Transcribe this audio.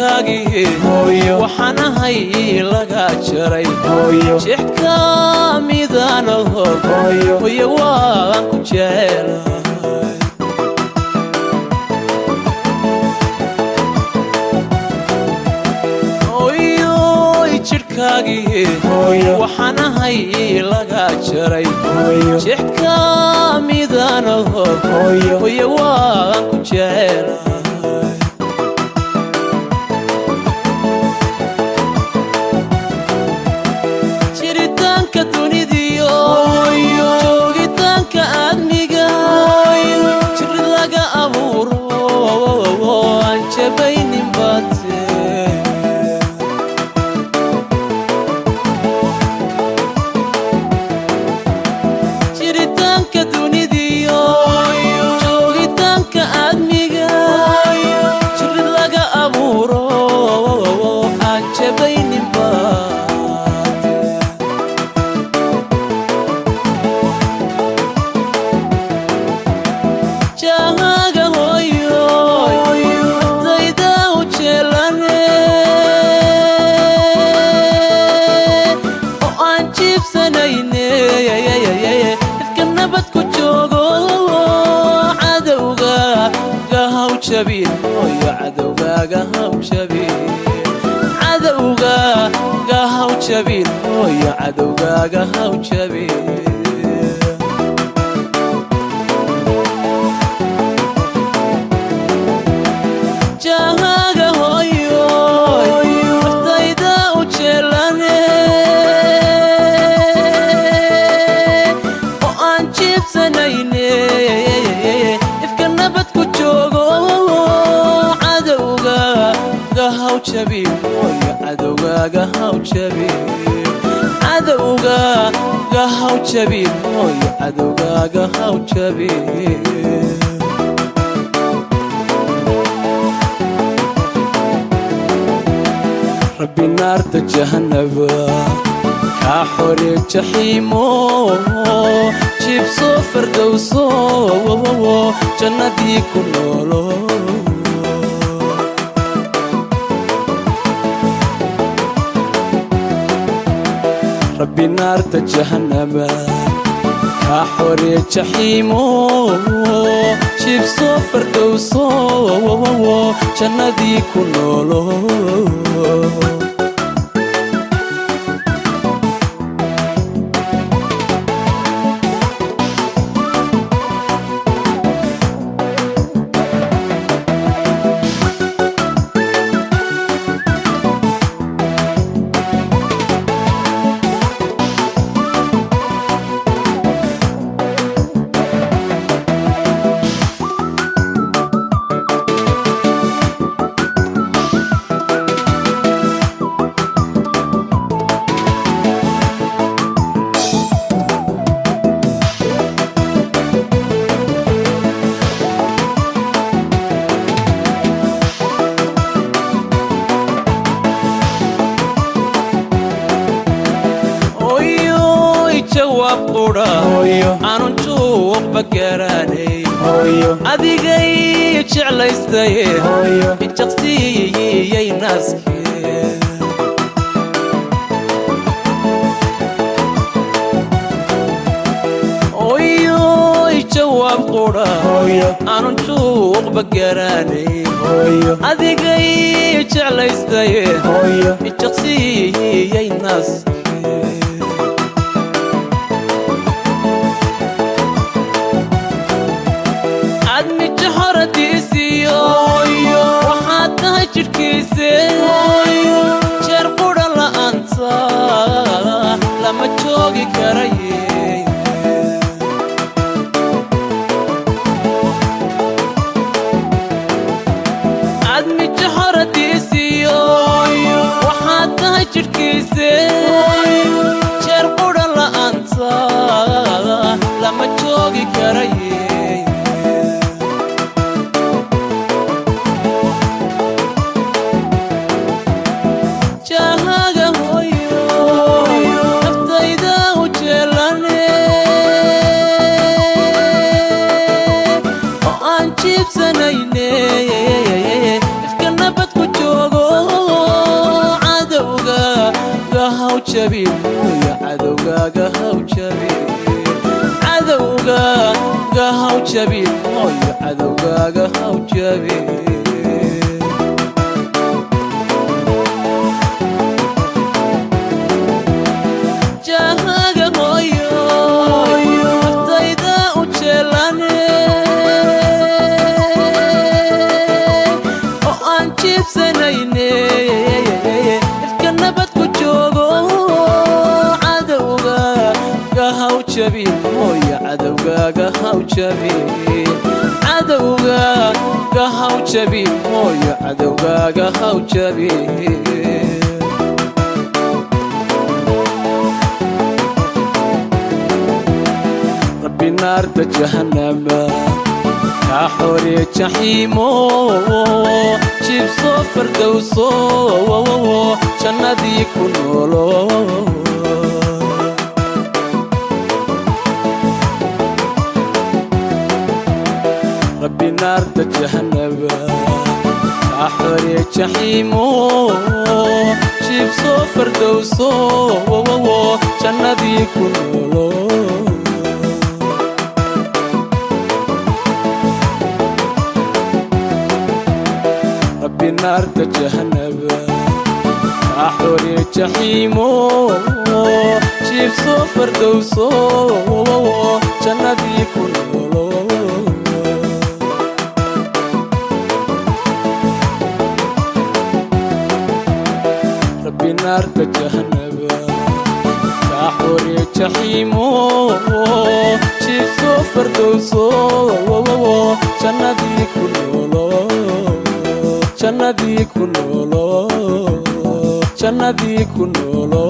jirkaagii waxaan ahay laga jaray shixka midana hooyo waan ku jecelahay jirkaagii waxaan ahay laga jaray shixka midana hooyo waan ku jecelahay jiritaanka dunidiyo joogitaanka aadmiga jir laga abuuro aan jabaynin baate عدوغاغا هاو جبين ويا عدوغاغا هاو جبين جاهاغا هويو وفتايدا وجلاني وان جيب سنيني افكرنا بدكو جوغو هاو جبين ويا عدوغاغا هاو جبين عدوغاغا هاو جبين ويا عدوغاغا هاو جبين ربي نار جهنم كحوري جحيمو جيب صفر دوسو جنتي كلولو ربي نار جهنم كحوري جحيمو جيب صفر دوسو جنتي كلولو aanun juuq bagaranay adigay jeclaystay jaqsiyay naaskee jawaab qura aanun juuq bagaranay adigay jeclaystay jaqsiyay naaskee jirkiise jeer qura la'aanta lama joogi karaye admi jaharadiisiyo waxaad tahay jirkiise jeer qura la'aanta lama joogi karaye ifka nabad ku joogo jabin hooyo cadowgaaga haw jabin cadowgaaga haw jabin hooyo cadowgaaga haw jabin hooyo cadowgaaga haw jabin cadowgaaga haw jabin hooyo cadowgaaga haw jabin rabbi naarta jahannama kaa xoreeye jaxiimo jibso fardowso jannadii ku noolo rabbi naarta jahannama kaa xoreeye jaxiimo jibso fardowso jannadii ku noolo rabbi naarta jahannama kaa xoreeye jaxiimo jibso fardowso jannadii ku noolo naarta jahannama kaa xoreeye jaxiimo jibso fardowso jannadii ku noolo jannadii ku noolo jannadii ku noolo